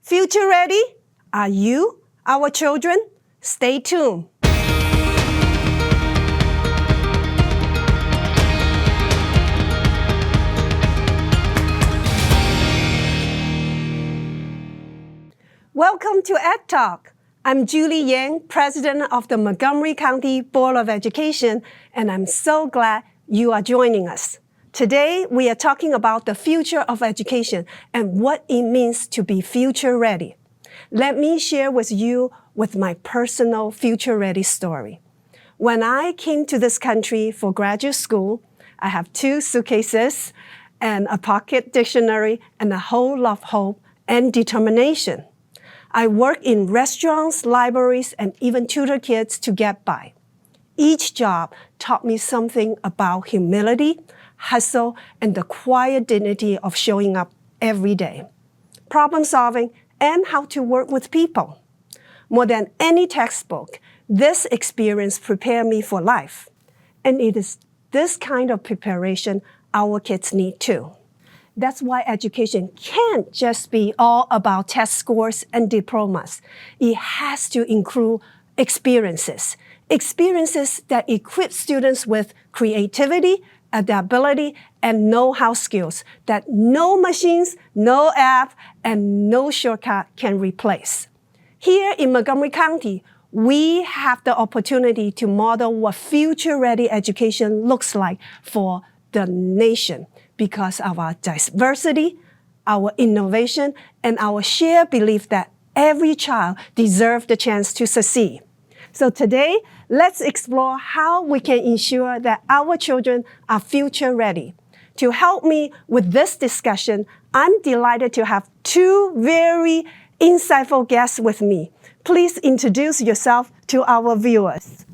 Future ready? Are you, our children? Stay tuned. Welcome to EdTalk. I'm Julie Yang, President of the Montgomery County Board of Education, and I'm so glad you are joining us. Today, we are talking about the future of education and what it means to be future ready. Let me share with you my personal future ready story. When I came to this country for graduate school, I have 2 suitcases and a pocket dictionary and a whole lot of hope and determination. I worked in restaurants, libraries, and even tutor kids to get by. Each job taught me something about humility, hustle, and the quiet dignity of showing up every day, problem solving, and how to work with people. More than any textbook, this experience prepared me for life. And it is this kind of preparation our kids need too. That's why education can't just be all about test scores and diplomas. It has to include experiences that equip students with creativity, adaptability, and know-how skills that no machines, no app, and no shortcut can replace. Here in Montgomery County, we have the opportunity to model what future-ready education looks like for the nation because of our diversity, our innovation, and our shared belief that every child deserves the chance to succeed. So today, let's explore how we can ensure that our children are future ready. To help me with this discussion, I'm delighted to have 2 very insightful guests with me. Please introduce yourself to our viewers.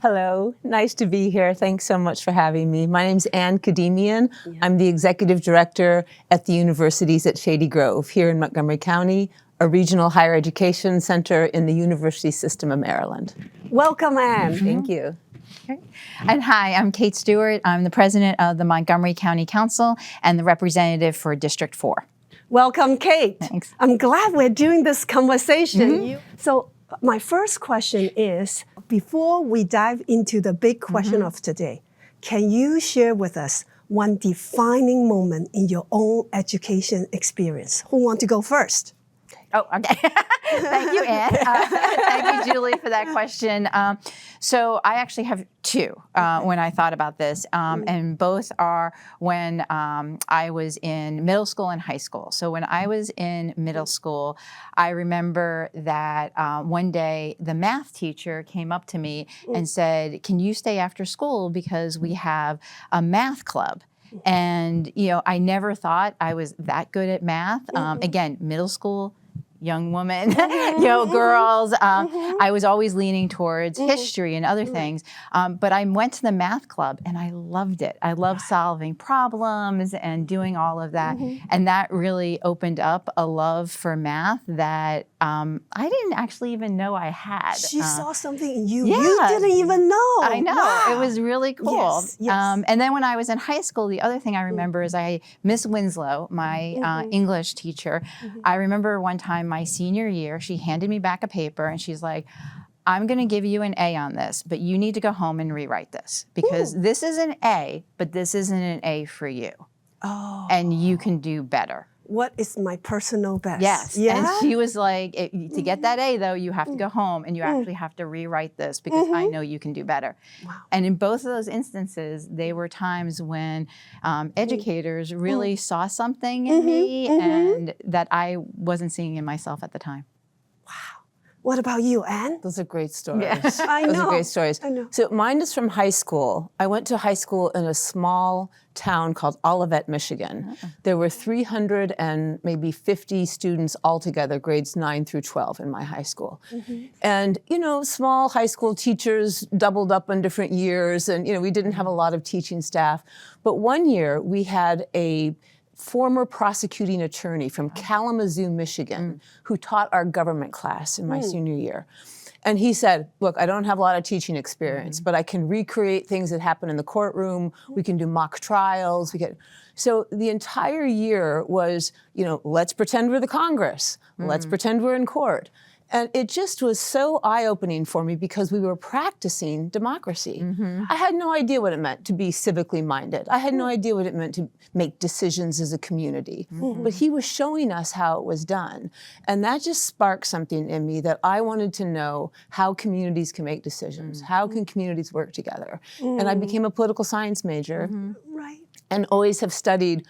Hello, nice to be here. Thanks so much for having me. My name's Anne Khademien. I'm the Executive Director at the universities at Shady Grove here in Montgomery County, a regional higher education center in the University System of Maryland. Welcome, Anne. Thank you. Okay. And hi, I'm Kate Stewart. I'm the President of the Montgomery County Council and the representative for District 4. Welcome, Kate. Thanks. I'm glad we're doing this conversation. So my first question is, before we dive into the big question of today, can you share with us one defining moment in your own education experience? Who wants to go first? Oh, okay. Thank you, Anne. Thank you, Julie, for that question. So I actually have 2 when I thought about this, and both are when I was in middle school and high school. So when I was in middle school, I remember that one day the math teacher came up to me and said, "Can you stay after school because we have a math club?" And, I never thought I was that good at math. Again, middle school, young woman, girls. I was always leaning towards history and other things. But I went to the math club and I loved it. I loved solving problems and doing all of that. And that really opened up a love for math that I didn't actually even know I had. She saw something in you. Yeah. You didn't even know. I know. Wow. It was really cool. Yes. And then when I was in high school, the other thing I remember is Miss Winslow, my English teacher, I remember one time my senior year, she handed me back a paper and she's like, "I'm going to give you an A on this, but you need to go home and rewrite this because this is an A, but this isn't an A for you. Oh. And you can do better." What is my personal best? Yes. Yeah? And she was like, to get that A, though, you have to go home and you actually have to rewrite this because I know you can do better. Wow. And in both of those instances, they were times when educators really saw something in me and that I wasn't seeing in myself at the time. Wow. What about you, Anne? Those are great stories. Yeah. Those are great stories. I know. So mine is from high school. I went to high school in a small town called Olivet, Michigan. There were 300 and maybe 50 students altogether, grades 9 through 12 in my high school. And, small high school teachers doubled up on different years and, we didn't have a lot of teaching staff. But one year we had a former prosecuting attorney from Kalamazoo, Michigan, who taught our government class in my senior year. And he said, look, I don't have a lot of teaching experience, but I can recreate things that happen in the courtroom. We can do mock trials. So the entire year was, let's pretend we're the Congress. Let's pretend we're in court. And it just was so eye-opening for me because we were practicing democracy. I had no idea what it meant to be civically minded. I had no idea what it meant to make decisions as a community. But he was showing us how it was done. And that just sparked something in me that I wanted to know how communities can make decisions. How can communities work together? And I became a political science major. Right. And always have studied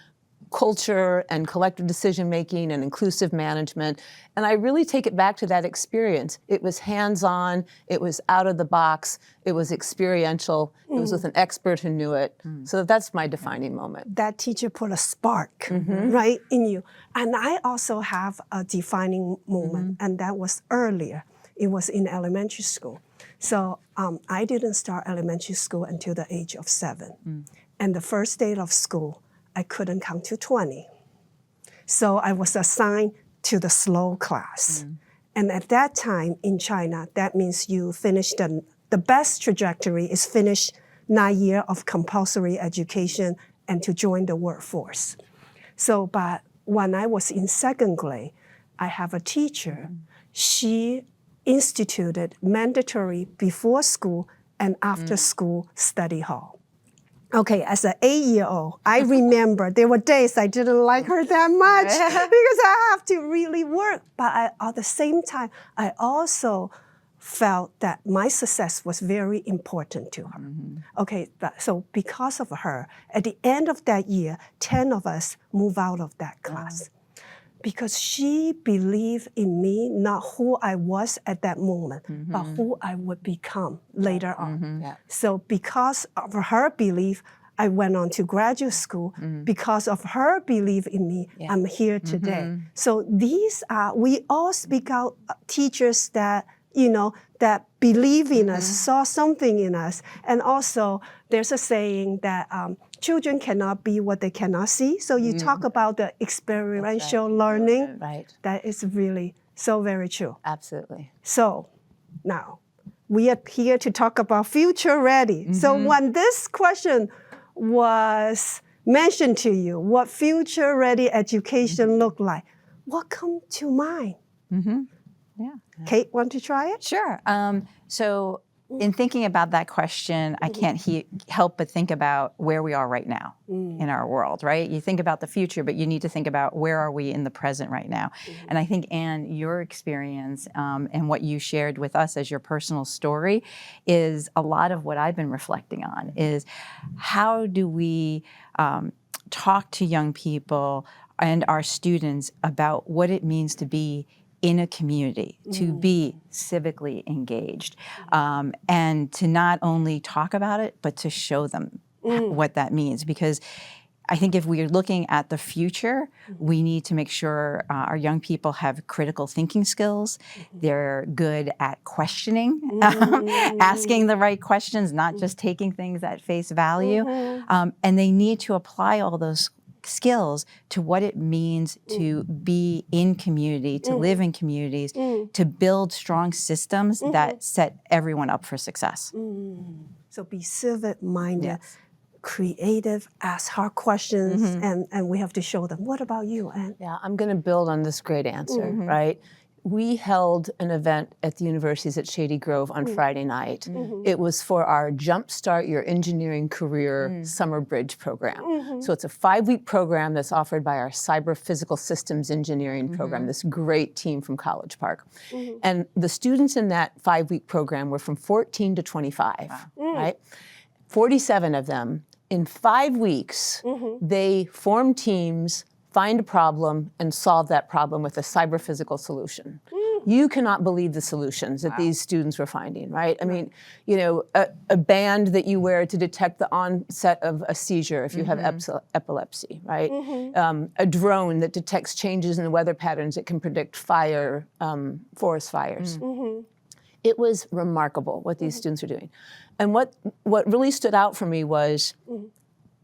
culture and collective decision-making and inclusive management. And I really take it back to that experience. It was hands-on, it was out of the box, it was experiential, it was with an expert who knew it. So that's my defining moment. That teacher put a spark, right, in you. And I also have a defining moment, and that was earlier. It was in elementary school. So I didn't start elementary school until the age of 7. And the first day of school, I couldn't count to 20. So I was assigned to the slow class. And at that time in China, that means you finish the best trajectory is finish 9 years of compulsory education and to join the workforce. So, but when I was in 2nd grade, I have a teacher. She instituted mandatory before school and after school study hall. Okay, as an 8-year-old, I remember there were days I didn't like her that much because I have to really work. But at the same time, I also felt that my success was very important to her. Okay, so because of her, at the end of that year, 10 of us moved out of that class. Because she believed in me, not who I was at that moment, but who I would become later on. So because of her belief, I went on to graduate school. Because of her belief in me, I'm here today. So these are, we all speak out teachers that, that believe in us, saw something in us. And also, there's a saying that children cannot be what they cannot see. So you talk about the experiential learning. Right. That is really so very true. Absolutely. So now, we are here to talk about future ready. So when this question was mentioned to you, what future ready education look like, what come to mind? Kate, want to try it? Sure. So in thinking about that question, I can't help but think about where we are right now in our world, right? You think about the future, but you need to think about where are we in the present right now. And I think, Anne, your experience and what you shared with us as your personal story is a lot of what I've been reflecting on, is how do we talk to young people and our students about what it means to be in a community, to be civically engaged, and to not only talk about it, but to show them what that means. Because I think if we're looking at the future, we need to make sure our young people have critical thinking skills. They're good at questioning, asking the right questions, not just taking things at face value. And they need to apply all those skills to what it means to be in community, to live in communities, to build strong systems that set everyone up for success. So be civic-minded, creative, ask hard questions, and we have to show them. What about you, Anne? Yeah, I'm going to build on this great answer, right? We held an event at the universities at Shady Grove on Friday night. It was for our Jumpstart Your Engineering Career Summer Bridge program. So it's a 5-week program that's offered by our Cyber Physical Systems Engineering program, this great team from College Park. And the students in that 5-week program were from 14 to 25, right? 47 of them, in 5 weeks, they formed teams, find a problem, and solve that problem with a cyber-physical solution. You cannot believe the solutions that these students were finding, right? I mean, a band that you wear to detect the onset of a seizure if you have epilepsy, right? A drone that detects changes in the weather patterns that can predict fire, forest fires. It was remarkable what these students are doing. And what really stood out for me was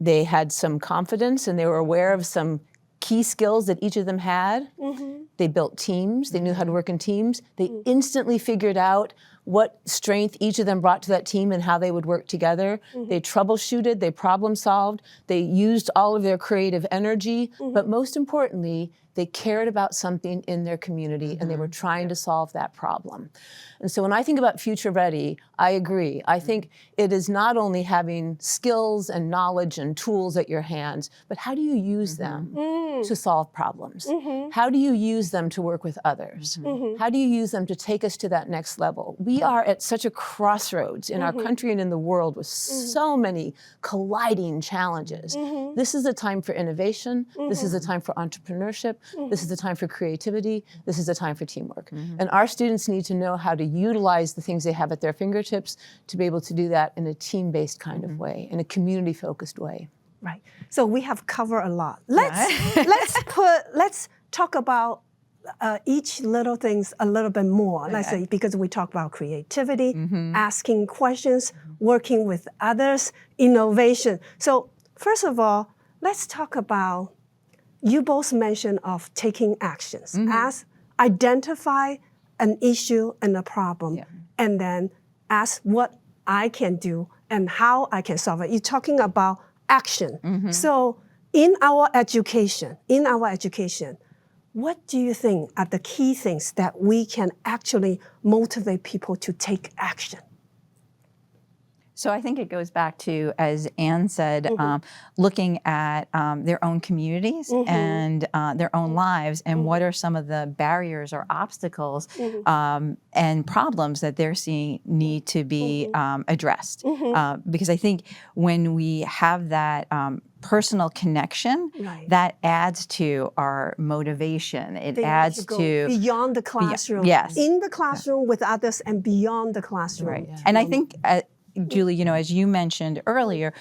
they had some confidence and they were aware of some key skills that each of them had. They built teams. They knew how to work in teams. They instantly figured out what strength each of them brought to that team and how they would work together. They troubleshooted, they problem solved, they used all of their creative energy, but most importantly, they cared about something in their community and they were trying to solve that problem. And so when I think about Future Ready, I agree. I think it is not only having skills and knowledge and tools at your hands, but how do you use them to solve problems? How do you use them to work with others? How do you use them to take us to that next level? We are at such a crossroads in our country and in the world with so many colliding challenges. This is a time for innovation. This is a time for entrepreneurship. This is a time for creativity. This is a time for teamwork. And our students need to know how to utilize the things they have at their fingertips to be able to do that in a team-based kind of way, in a community-focused way. Right. So we have covered a lot. Let's talk about each little things a little bit more. Let's say, because we talk about creativity, asking questions, working with others, innovation. So first of all, let's talk about, you both mentioned of taking actions. As identify an issue and a problem, and then ask what I can do and how I can solve it. You're talking about action. So in our education, what do you think are the key things that we can actually motivate people to take action? So I think it goes back to, as Anne said, looking at their own communities and their own lives, and what are some of the barriers or obstacles and problems that they're seeing need to be addressed. Because I think when we have that personal connection, that adds to our motivation. It adds to beyond the classroom, in the classroom with others, and beyond the classroom. And I think, Julie, you know, as you mentioned earlier,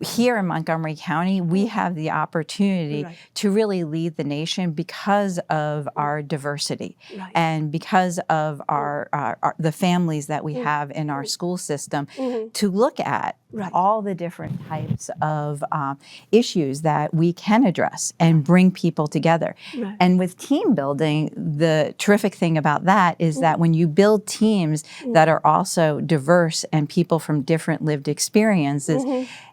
here in Montgomery County, we have the opportunity to really lead the nation because of our diversity and because of the families that we have in our school system, to look at all the different types of issues that we can address and bring people together. And with team building, the terrific thing about that is that when you build teams that are also diverse and people from different lived experiences,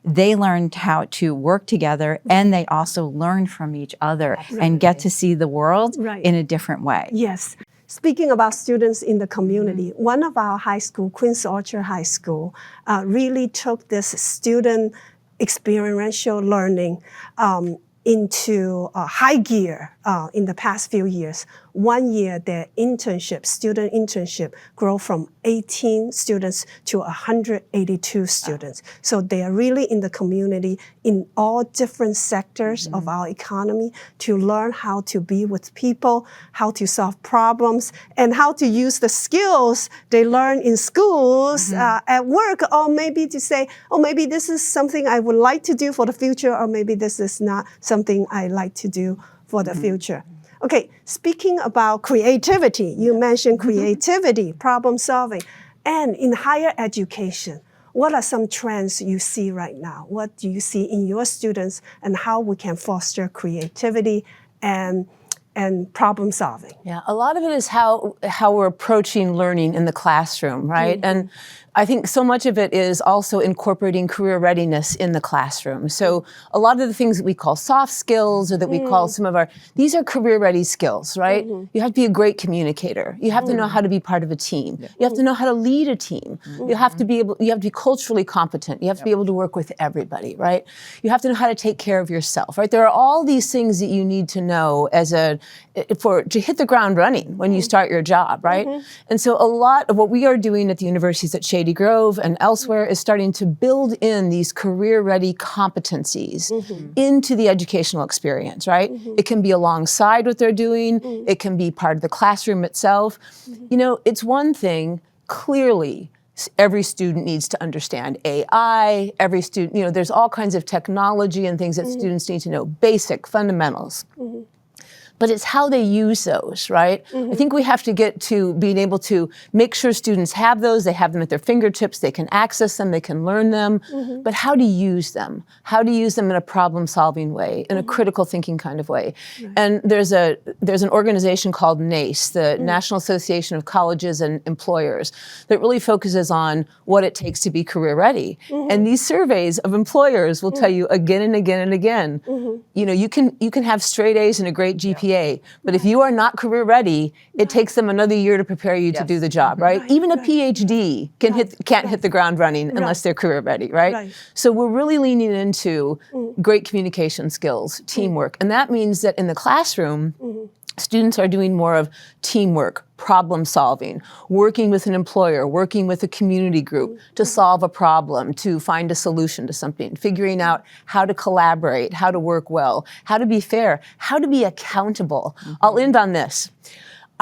they learn how to work together, and they also learn from each other and get to see the world in a different way. Yes. Speaking about students in the community, one of our high school, Queen's Orchard High School, really took this student experiential learning into high gear in the past few years. 1 year, their student internship, grow from 18 students to 182 students. So they are really in the community in all different sectors of our economy to learn how to be with people, how to solve problems, and how to use the skills they learn in schools, at work, or maybe to say, oh, maybe this is something I would like to do for the future, or maybe this is not something I like to do for the future. Okay, speaking about creativity, you mentioned creativity, problem solving, and in higher education, what are some trends you see right now? What do you see in your students, and how we can foster creativity and problem solving? Yeah, a lot of it is how we're approaching learning in the classroom, right? And I think so much of it is also incorporating career readiness in the classroom. So a lot of the things that we call soft skills, or that we call some of these are career ready skills, right? You have to be a great communicator. You have to know how to be part of a team. You have to know how to lead a team. You have to be culturally competent. You have to be able to work with everybody, right? You have to know how to take care of yourself, right? There are all these things that you need to know to hit the ground running when you start your job, right? And so a lot of what we are doing at the universities at Shady Grove and elsewhere is starting to build in these career-ready competencies into the educational experience, right? It can be alongside what they're doing. It can be part of the classroom itself. You know, it's one thing, clearly, every student needs to understand AI. Every student, you know, there's all kinds of technology and things that students need to know, basic fundamentals. but it's how they use those, right? I think we have to get to being able to make sure students have those, they have them at their fingertips, they can access them, they can learn them, but how to use them. How to use them in a problem-solving way, in a critical thinking kind of way. And there's an organization called NACE, the National Association of Colleges and Employers, that really focuses on what it takes to be career ready. And these surveys of employers will tell you again and again and again, you know, you can have straight A's and a great GPA, but if you are not career ready, it takes them another year to prepare you to do the job, right? Even a PhD can't hit the ground running unless they're career ready, right? So we're really leaning into great communication skills, teamwork, and that means that in the classroom, students are doing more of teamwork, problem solving, working with an employer, working with a community group to solve a problem, to find a solution to something, figuring out how to collaborate, how to work well, how to be fair, how to be accountable. I'll end on this.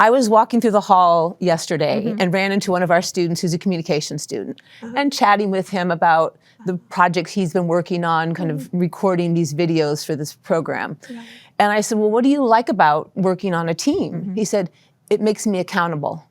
I was walking through the hall yesterday and ran into one of our students who's a communication student and chatting with him about the projects he's been working on, kind of recording these videos for this program. And I said, well, what do you like about working on a team? He said, it makes me accountable.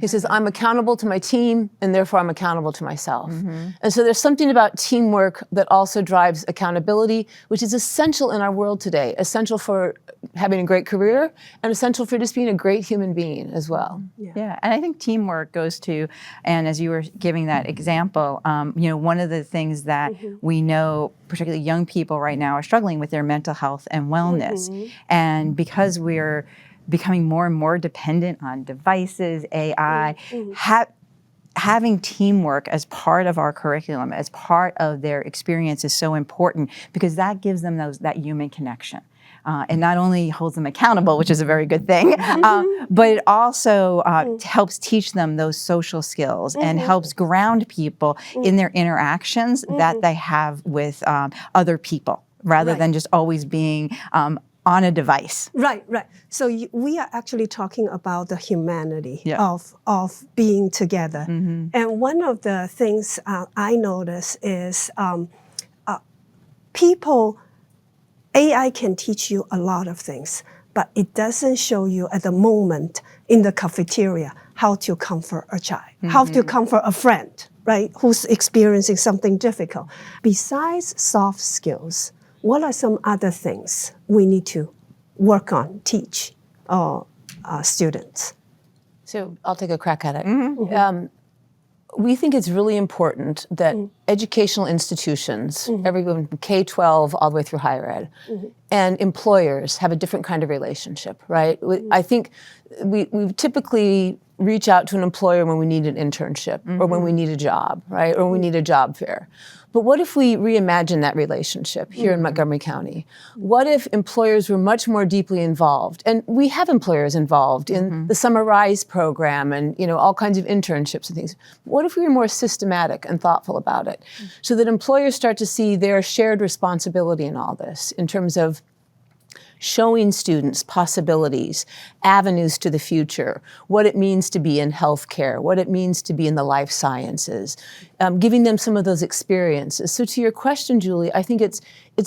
He says, I'm accountable to my team, and therefore I'm accountable to myself. And so there's something about teamwork that also drives accountability, which is essential in our world today, essential for having a great career, and essential for just being a great human being as well. Yeah, and I think teamwork goes to, and as you were giving that example, you know, one of the things that we know, particularly young people right now, are struggling with their mental health and wellness. And because we're becoming more and more dependent on devices, AI, having teamwork as part of our curriculum, as part of their experience is so important because that gives them that human connection. And not only holds them accountable, which is a very good thing, but it also helps teach them those social skills and helps ground people in their interactions that they have with other people, rather than just always being on a device. Right. So we are actually talking about the humanity of being together. And one of the things I notice is AI can teach you a lot of things, but it doesn't show you at the moment in the cafeteria how to comfort a child, how to comfort a friend, right, who's experiencing something difficult. Besides soft skills, what are some other things we need to work on, teach our students? So I'll take a crack at it. We think it's really important that educational institutions, everyone from K-12 all the way through higher ed, and employers have a different kind of relationship, right? I think we typically reach out to an employer when we need an internship or when we need a job, right? Or we need a job fair. But what if we reimagine that relationship here in Montgomery County? What if employers were much more deeply involved? And we have employers involved in the Summer Rise program and, you know, all kinds of internships and things. What if we were more systematic and thoughtful about it so that employers start to see their shared responsibility in all this in terms of showing students possibilities, avenues to the future, what it means to be in healthcare, what it means to be in the life sciences, giving them some of those experiences. So to your question, Julie, I think it's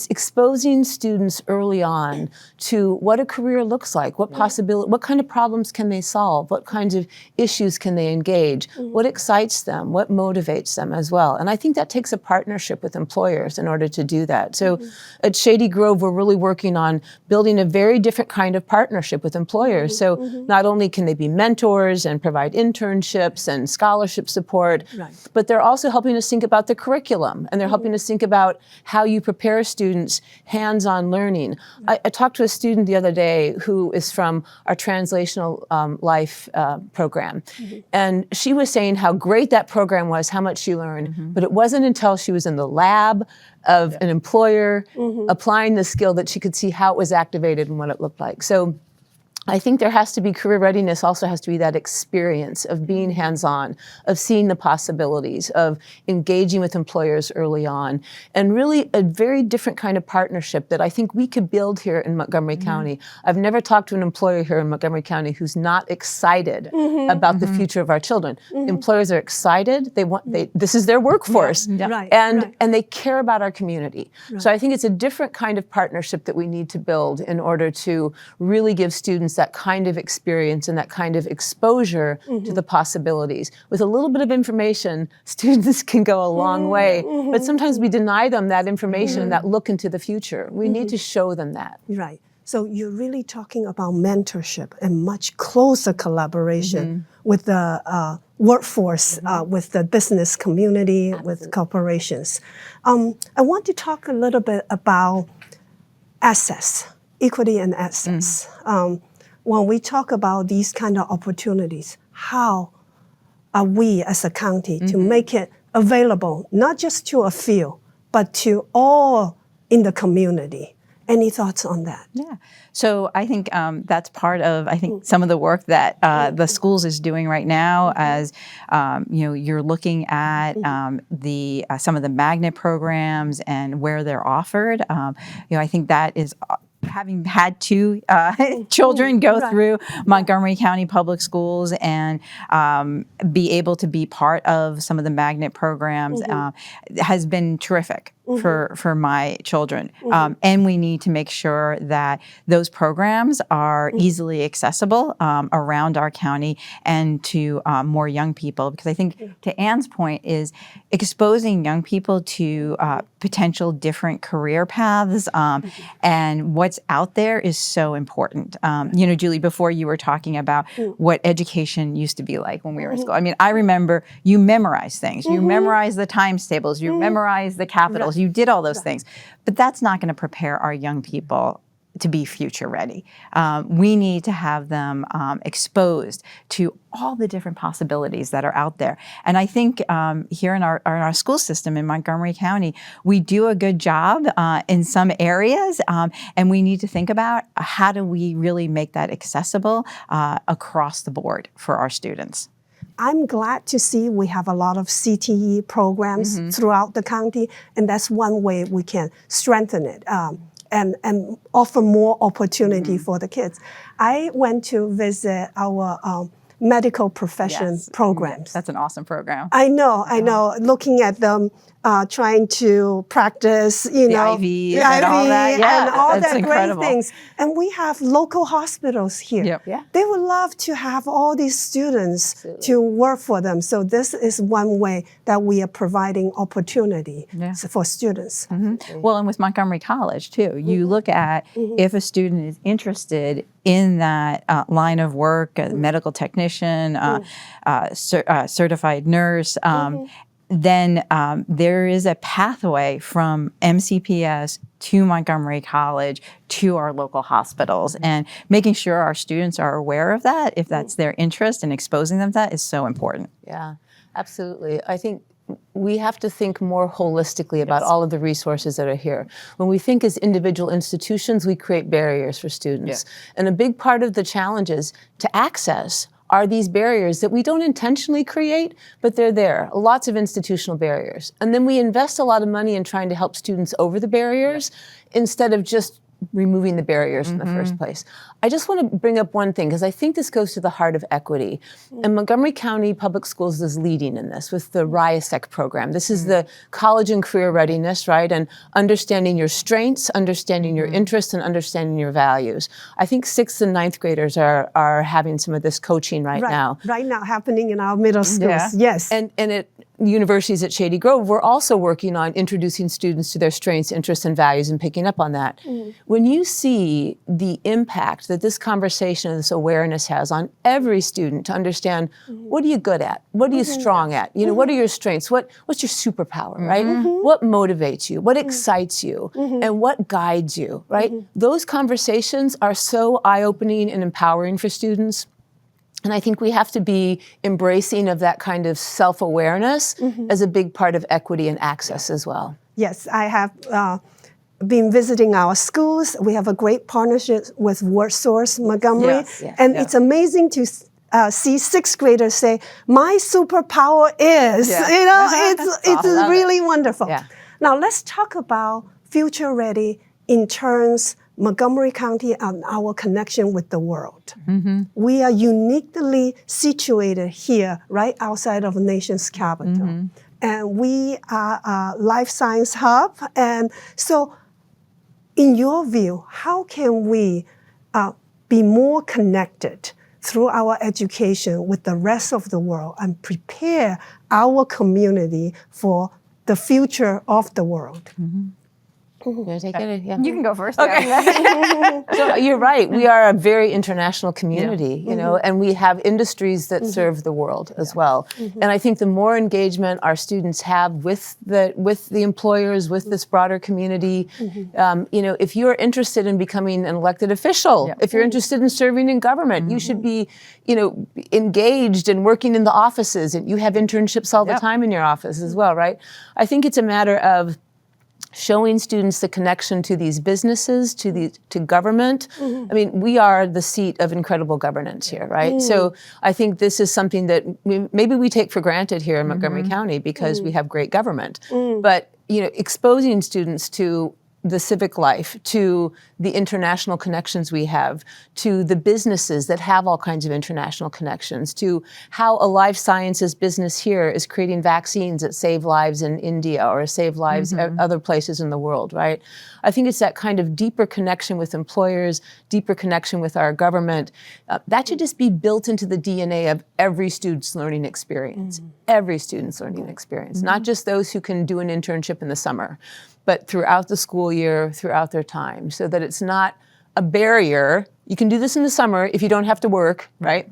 exposing students early on to what a career looks like, what what kind of problems can they solve, what kinds of issues can they engage, what excites them, what motivates them as well. And I think that takes a partnership with employers in order to do that. So at Shady Grove, we're really working on building a very different kind of partnership with employers. So not only can they be mentors and provide internships and scholarship support, but they're also helping us think about the curriculum, and they're helping us think about how you prepare students hands-on learning. I talked to a student the other day who is from our translational life program, and she was saying how great that program was, how much she learned, but it wasn't until she was in the lab of an employer applying the skill that she could see how it was activated and what it looked like. So I think there has to be career readiness, also has to be that experience of being hands-on, of seeing the possibilities, of engaging with employers early on, and really a very different kind of partnership that I think we could build here in Montgomery County. I've never talked to an employer here in Montgomery County who's not excited about the future of our children. Employers are excited. This is their workforce. And they care about our community. So I think it's a different kind of partnership that we need to build in order to really give students that kind of experience and that kind of exposure to the possibilities. With a little bit of information, students can go a long way, but sometimes we deny them that information, that look into the future. We need to show them that. Right. So you're really talking about mentorship and much closer collaboration with the workforce, with the business community, with corporations. I want to talk a little bit about access, equity and access. When we talk about these kind of opportunities, how are we as a county to make it available, not just to a few, but to all in the community? Any thoughts on that? Yeah. So I think that's part of, some of the work that the schools is doing right now as, you're looking at some of the magnet programs and where they're offered. I think that is having had two children go through Montgomery County Public Schools and be able to be part of some of the magnet programs has been terrific for my children. And we need to make sure that those programs are easily accessible around our county and to more young people. Because I think to Anne's point is exposing young people to potential different career paths and what's out there is so important. Julie, before you were talking about what education used to be like when we were in school. I mean, I remember you memorize things. You memorize the times tables. You memorize the capitals. You did all those things. But that's not going to prepare our young people to be future ready. We need to have them exposed to all the different possibilities that are out there. And I think here in our school system in Montgomery County, we do a good job in some areas, and we need to think about how do we really make that accessible across the board for our students. I'm glad to see we have a lot of CTE programs throughout the county, and that's one way we can strengthen it. And offer more opportunity for the kids. I went to visit our medical profession programs. Yes, that's an awesome program. I know. Looking at them, trying to practice, the IVs and all that. Yeah, and all that's that incredible. Great things. And we have local hospitals here. Yep. Yeah. They would love to have all these students to work for them. So this is one way that we are providing opportunity for students. Well, and with Montgomery College too, you look at if a student is interested in that line of work, a medical technician, certified nurse, then there is a pathway from MCPS to Montgomery College to our local hospitals. And making sure our students are aware of that, if that's their interest, and exposing them to that is so important. Yeah, absolutely. I think we have to think more holistically about all of the resources that are here. When we think as individual institutions, we create barriers for students. And a big part of the challenges to access are these barriers that we don't intentionally create, but they're there, lots of institutional barriers. And then we invest a lot of money in trying to help students over the barriers instead of just removing the barriers in the first place. I just want to bring up one thing, because I think this goes to the heart of equity. And Montgomery County Public Schools is leading in this with the RIASEC program. This is the college and career readiness, right? And understanding your strengths, understanding your interests, and understanding your values. I think 6th and 9th graders are having some of this coaching right now. Right now, happening in our middle schools, yes. And at universities at Shady Grove, we're also working on introducing students to their strengths, interests, and values and picking up on that. When you see the impact that this conversation and this awareness has on every student to understand what are you good at? What are you strong at? What are your strengths? What's your superpower, right? What motivates you? What excites you? And what guides you, right? Those conversations are so eye-opening and empowering for students. And I think we have to be embracing of that kind of self-awareness as a big part of equity and access as well. Yes, I have been visiting our schools. We have a great partnership with WordSource Montgomery. And it's amazing to see sixth graders say, my superpower is, it's really wonderful. Now let's talk about future ready in terms Montgomery County and our connection with the world. We are uniquely situated here, right outside of the nation's capital. And we are a life science hub. And so in your view, how can we be more connected through our education with the rest of the world and prepare our community for the future of the world? You take it? Yeah. You can go first. Okay. So you're right. We are a very international community, you know, and we have industries that serve the world as well. And I think the more engagement our students have with the employers, with this broader community, you know, if you're interested in becoming an elected official, if you're interested in serving in government, you should be, you know, engaged and working in the offices. And you have internships all the time in your office as well, right? I think it's a matter of showing students the connection to these businesses, to government. I mean, we are the seat of incredible governance here, right? So I think this is something that maybe we take for granted here in Montgomery County because we have great government. But, you know, exposing students to the civic life, to the international connections we have, to the businesses that have all kinds of international connections, to how a life sciences business here is creating vaccines that save lives in India or save lives other places in the world, right? I think it's that kind of deeper connection with employers, deeper connection with our government. That should just be built into the DNA of every student's learning experience, every student's learning experience, not just those who can do an internship in the summer, but throughout the school year, throughout their time, so that it's not a barrier. You can do this in the summer if you don't have to work, right?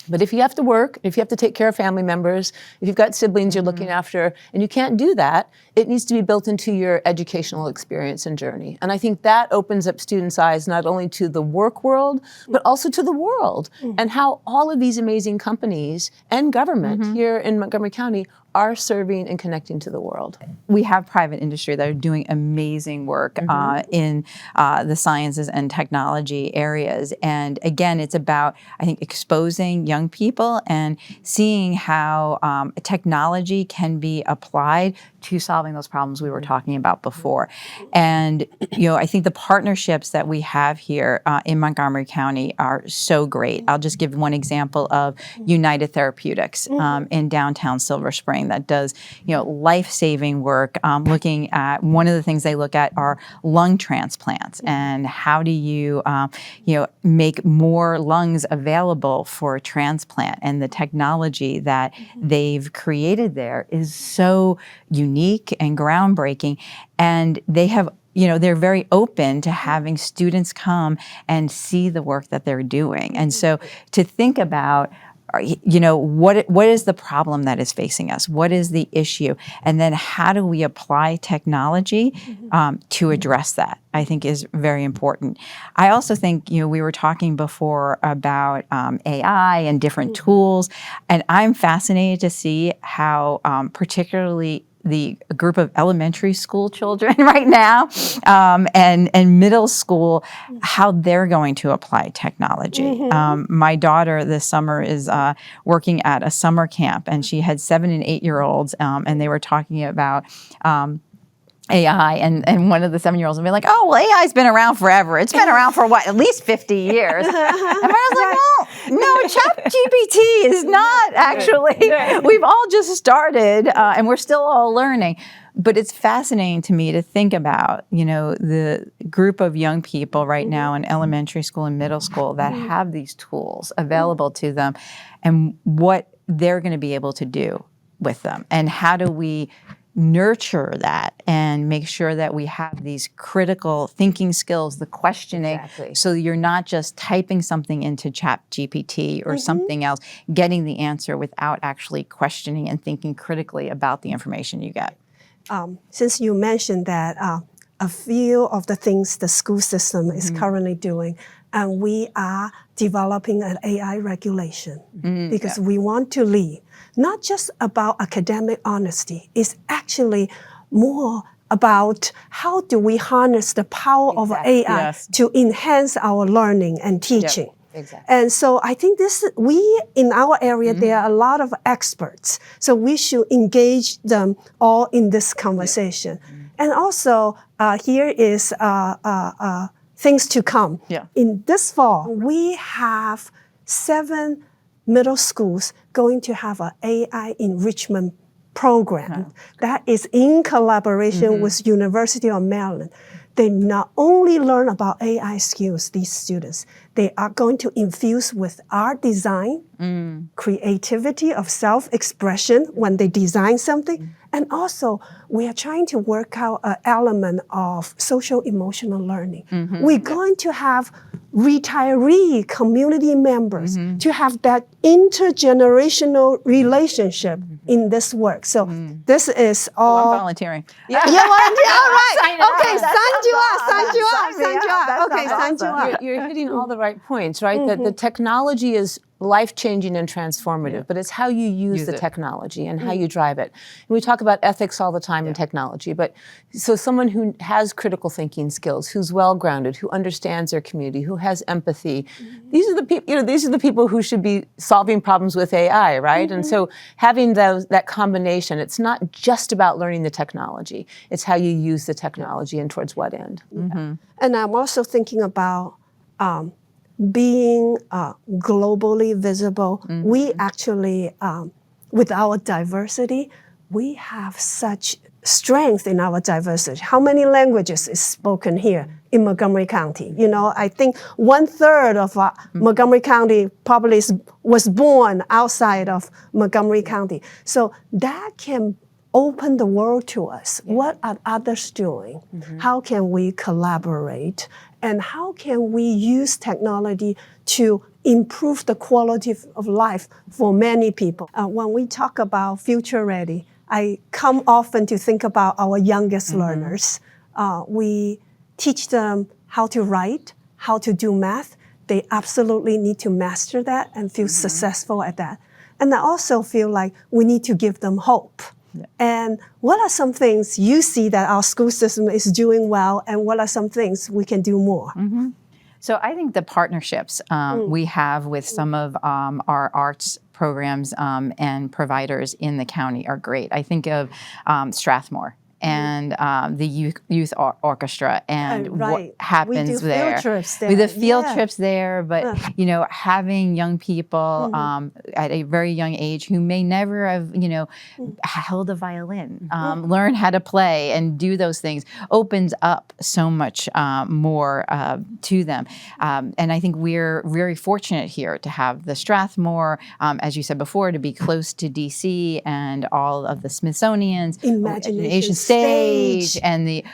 But if you have to work, if you have to take care of family members, if you've got siblings you're looking after, and you can't do that, it needs to be built into your educational experience and journey. And I think that opens up students' eyes not only to the work world, but also to the world, and how all of these amazing companies and government here in Montgomery County are serving and connecting to the world. We have private industry that are doing amazing work in the sciences and technology areas. And again, it's about, I think, exposing young people and seeing how technology can be applied to solving those problems we were talking about before. And, you know, I think the partnerships that we have here in Montgomery County are so great. I'll just give one example of United Therapeutics in downtown Silver Spring that does, you know, life-saving work, looking at, one of the things they look at are lung transplants and how do you, you know, make more lungs available for transplant. And the technology that they've created there is so unique and groundbreaking. And they have, you know, they're very open to having students come and see the work that they're doing. And so to think about, you know, what is the problem that is facing us? What is the issue? And then how do we apply technology to address that, I think is very important. I also think, you know, we were talking before about AI and different tools, and I'm fascinated to see how particularly the group of elementary school children right now and middle school, how they're going to apply technology. My daughter this summer is working at a summer camp, and she had 7 and 8 year olds, and they were talking about AI, and one of the 7-year-olds would be like, oh, well, AI's been around forever. It's been around for what, at least 50 years. And I was like, well, no, ChatGPT is not actually. We've all just started, and we're still all learning. But it's fascinating to me to think about, you know, the group of young people right now in elementary school and middle school that have these tools available to them and what they're going to be able to do with them. And how do we nurture that and make sure that we have these critical thinking skills, the questioning, so you're not just typing something into ChatGPT or something else, getting the answer without actually questioning and thinking critically about the information you get. Since you mentioned that a few of the things the school system is currently doing, and we are developing an AI regulation because we want to lead, not just about academic honesty, it's actually more about how do we harness the power of AI to enhance our learning and teaching. Exactly. And so I think in our area, there are a lot of experts. So we should engage them all in this conversation. And also, here is things to come. In this fall, we have 7 middle schools going to have an AI enrichment program that is in collaboration with University of Maryland. They not only learn about AI skills, these students, they are going to infuse with art design, creativity of self-expression when they design something. And also, we are trying to work out an element of social emotional learning. We're going to have retiree community members to have that intergenerational relationship in this work. So this is all. I'm volunteering. Yeah, volunteer. All right. Sign up. Okay, sign you up. Okay, sign you up. You're hitting all the right points, right? That the technology is life-changing and transformative, but it's how you use the technology and how you drive it. And we talk about ethics all the time in technology, but so someone who has critical thinking skills, who's well-grounded, who understands their community, who has empathy, these are the people, these are the people who should be solving problems with AI, right? And so having that combination, it's not just about learning the technology, it's how you use the technology and towards what end. And I'm also thinking about being globally visible. We actually, with our diversity, we have such strength in our diversity. How many languages is spoken here in Montgomery County? You know, I think 1/3 of Montgomery County probably was born outside of Montgomery County. So that can open the world to us. What are others doing? How can we collaborate? And how can we use technology to improve the quality of life for many people? When we talk about future ready, I come often to think about our youngest learners. We teach them how to write, how to do math. They absolutely need to master that and feel successful at that. And I also feel like we need to give them hope. And what are some things you see that our school system is doing well, and what are some things we can do more? So I think the partnerships we have with some of our arts programs and providers in the county are great. I think of Strathmore and the youth orchestra and what happens we do there. Field trips there. We do field trips there, but you know, having young people at a very young age who may never have, you know, held a violin, learn how to play and do those things opens up so much more to them. And I think we're very fortunate here to have the Strathmore, as you said before, to be close to DC and all of the Smithsonian's, Imagination Stage and the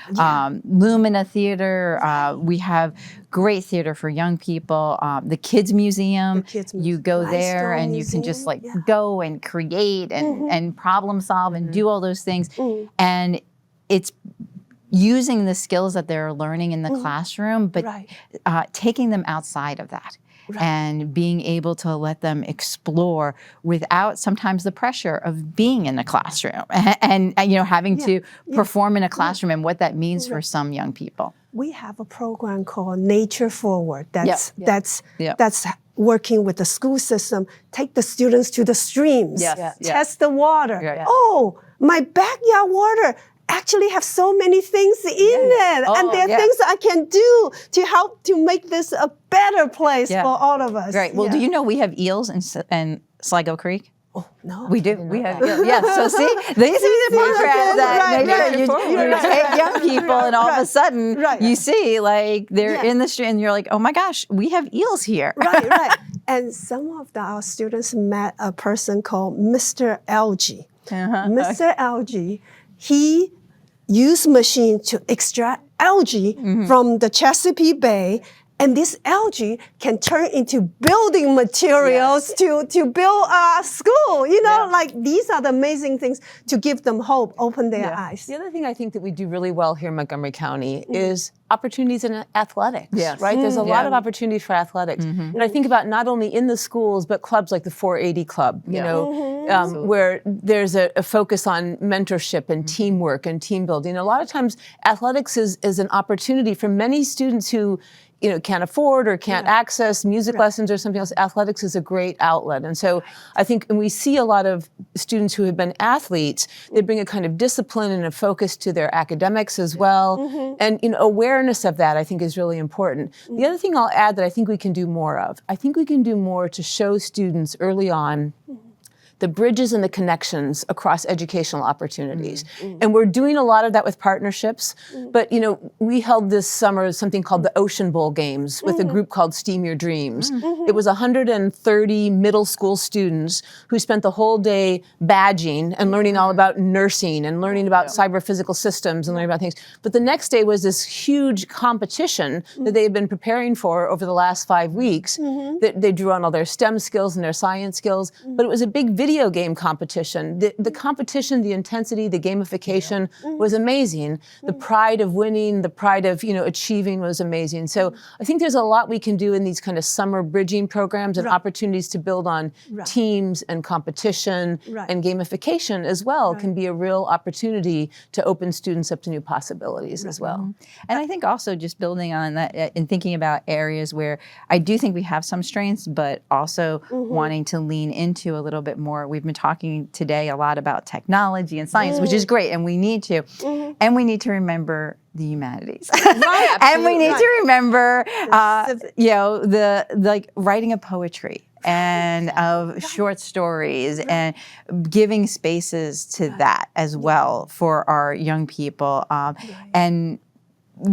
Lumina Theater. We have great theater for young people. The Kids Museum, you go there and you can just like go and create and problem solve and do all those things. And it's using the skills that they're learning in the classroom, but taking them outside of that. And being able to let them explore without sometimes the pressure of being in the classroom and you know, having to perform in a classroom and what that means for some young people. We have a program called Nature Forward that's working with the school system, take the students to the streams, test the water. Oh, my backyard water actually have so many things in it. And there are things I can do to help to make this a better place for all of us. Right. Well, do you know we have eels in Sligo Creek? Oh, no. We do. We have, so see, these are the programs that you take young people and all of a sudden you see like they're in the street and you're like, oh my gosh, we have eels here. Right. And some of our students met a person called Mr. Algae. Mr. Algae, he used machine to extract algae from the Chesapeake Bay And this algae can turn into building materials to build a school. You know, like these are the amazing things to give them hope, open their eyes. The other thing I think that we do really well here in Montgomery County is opportunities in athletics, Yes. right? There's a lot of opportunities for athletics. And I think about not only in the schools, but clubs like the 480 Club, you know, where there's a focus on mentorship and teamwork and team building. A lot of times athletics is an opportunity for many students who can't afford or can't access music lessons or something else. Athletics is a great outlet. And so I think, and we see a lot of students who have been athletes, they bring a kind of discipline and a focus to their academics as well. And awareness of that I think is really important. The other thing I'll add that I think we can do more of, I think we can do more to show students early on the bridges and the connections across educational opportunities. And we're doing a lot of that with partnerships. But, we held this summer something called the Ocean Bowl Games with a group called Steam Your Dreams. It was 130 middle school students who spent the whole day badging and learning all about nursing and learning about cyber physical systems and learning about things. But the next day was this huge competition that they had been preparing for over the last 5 weeks. That they drew on all their STEM skills and their science skills. But it was a big video game competition. The competition, the intensity, the gamification was amazing. The pride of winning, the pride of achieving was amazing. So I think there's a lot we can do in these kind of summer bridging programs and opportunities to build on teams and competition and gamification as well can be a real opportunity to open students up to new possibilities as well. And I think also just building on that and thinking about areas where I do think we have some strengths, but also wanting to lean into a little bit more. We've been talking today a lot about technology and science, which is great, and we need to. And we need to remember the humanities. And we need to remember, the like writing of poetry and of short stories and giving spaces to that as well for our young people. And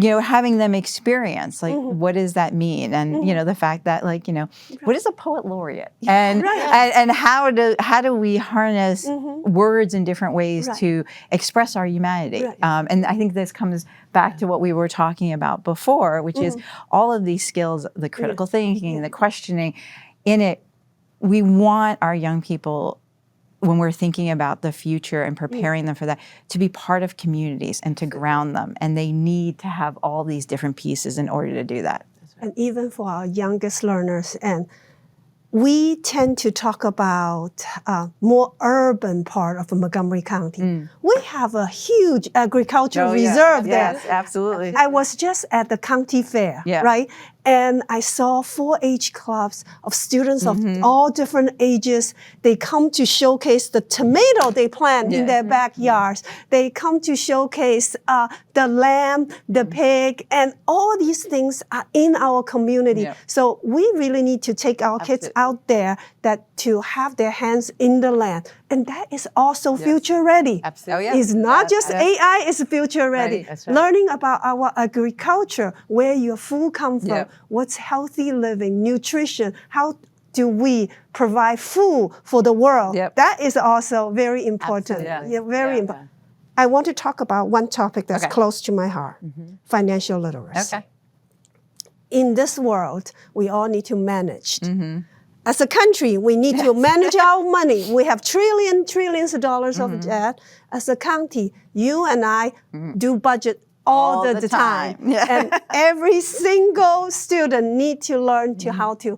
having them experience, like, what does that mean? And, the fact that, like, what is a poet laureate? And, and how do we harness words in different ways to express our humanity? And I think this comes back to what we were talking about before, which is all of these skills, the critical thinking, the questioning. In it, we want our young people, when we're thinking about the future and preparing them for that, to be part of communities and to ground them. And they need to have all these different pieces in order to do that. And even for our youngest learners, and we tend to talk about more urban part of Montgomery County. We have a huge agricultural reserve there. Yes, absolutely. I was just at the county fair, right? And I saw 4-H clubs of students of all different ages. They come to showcase the tomato they plant in their backyards. They come to showcase the lamb, the pig, and all these things are in our community. So we really need to take our kids out there to have their hands in the land. And that is also future ready. Absolutely. It's not just AI, it's future ready. Learning about our agriculture, where your food comes from, what's healthy living, nutrition, how do we provide food for the world? That is also very important. Very important. I want to talk about one topic that's close to my heart, financial literacy. In this world, we all need to manage. As a country, we need to manage our money. We have trillions of dollars of debt. As a county, you and I do budget all the time. And every single student need to learn to how to.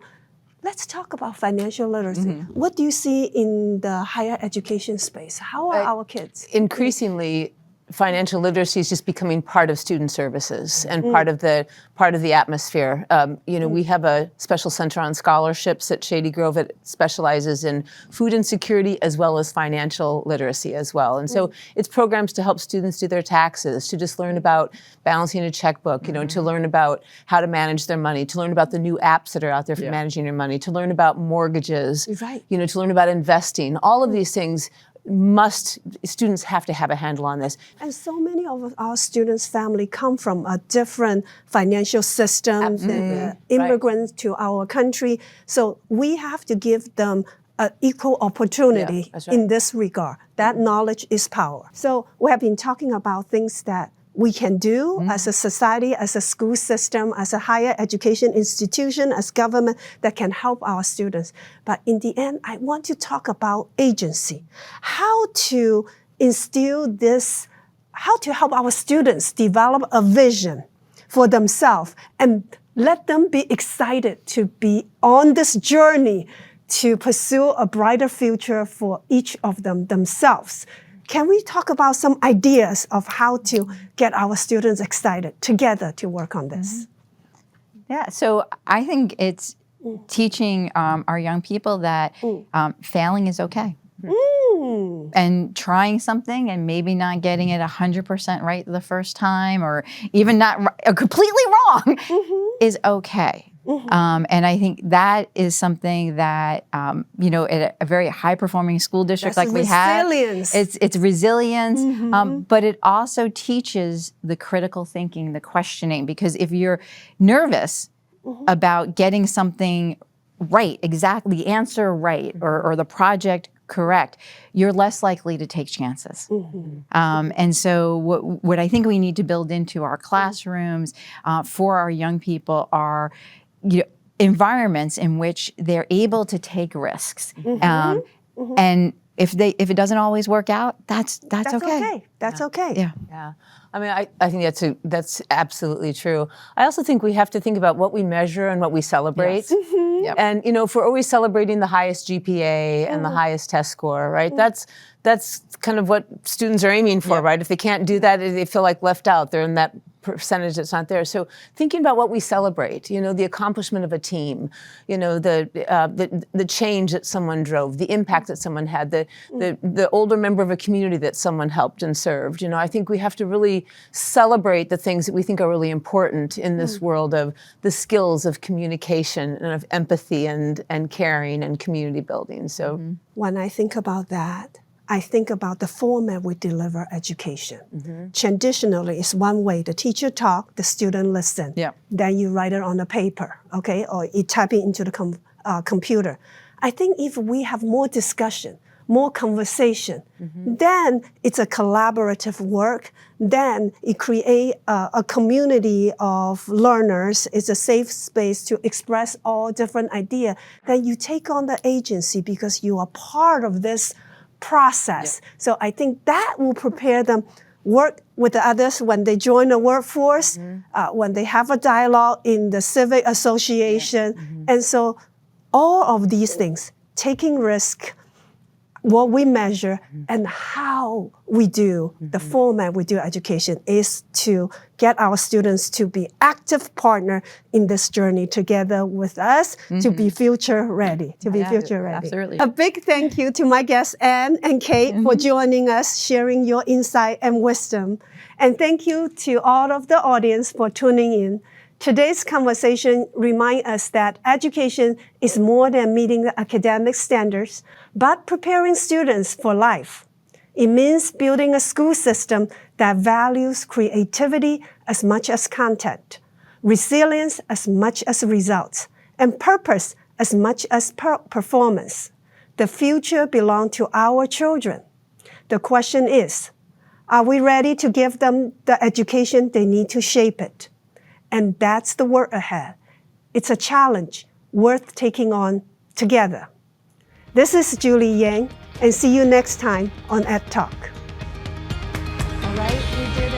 Let's talk about financial literacy. What do you see in the higher education space? How are our kids? Increasingly, financial literacy is just becoming part of student services and part of the atmosphere. We have a special center on scholarships at Shady Grove that specializes in food insecurity as well as financial literacy as well. And so it's programs to help students do their taxes, to just learn about balancing a checkbook, to learn about how to manage their money, to learn about the new apps that are out there for managing your money, to learn about mortgages, to learn about investing. All of these things students have to have a handle on this. And so many of our students' family come from a different financial system. They're immigrants to our country. So we have to give them an equal opportunity in this regard. That knowledge is power. So we have been talking about things that we can do as a society, as a school system, as a higher education institution, as government that can help our students. But in the end, I want to talk about agency. How to instill this, how to help our students develop a vision for themselves and let them be excited to be on this journey to pursue a brighter future for each of them themselves. Can we talk about some ideas of how to get our students excited together to work on this? Yeah, so I think it's teaching our young people that failing is okay. And trying something and maybe not getting it 100% right the first time, or even not completely wrong, is okay. And I think that is something that, at a very high-performing school district like we have, it's resilience, but it also teaches the critical thinking, the questioning, because if you're nervous about getting something right, exactly, the answer right, or the project correct, you're less likely to take chances. And so what I think we need to build into our classrooms for our young people are environments in which they're able to take risks. And if it doesn't always work out, that's okay. That's okay. Yeah. I mean, I think that's absolutely true. I also think we have to think about what we measure and what we celebrate. Yes. And if we're always celebrating the highest GPA and the highest test score, right? That's kind of what students are aiming for, right? If they can't do that, they feel like left out. They're in that percentage that's not there. So thinking about what we celebrate, the accomplishment of a team, the change that someone drove, the impact that someone had, the older member of a community that someone helped and served. I think we have to really celebrate the things that we think are really important in this world of the skills of communication and of empathy and caring and community building. So when I think about that, I think about the format we deliver education. Traditionally, it's one way. The teacher talk, the student listen. Then you write it on the paper, okay? Or you type it into the computer. I think if we have more discussion, more conversation, then it's a collaborative work. Then it creates a community of learners. It's a safe space to express all different ideas. Then you take on the agency because you are part of this process. So I think that will prepare them work with the others when they join the workforce, when they have a dialogue in the civic association. And so all of these things, taking risk, what we measure, and how we do, the format we do education is to get our students to be active partner in this journey together with us to be future ready, Absolutely. A big thank you to my guests, Anne and Kate, for joining us, sharing your insight and wisdom. And thank you to all of the audience for tuning in. Today's conversation reminds us that education is more than meeting the academic standards, but preparing students for life. It means building a school system that values creativity as much as content, resilience as much as results, and purpose as much as performance. The future belongs to our children. The question is, are we ready to give them the education they need to shape it? And that's the work ahead. It's a challenge worth taking on together. This is Julie Yang, and see you next time on EdTalk. All right, we did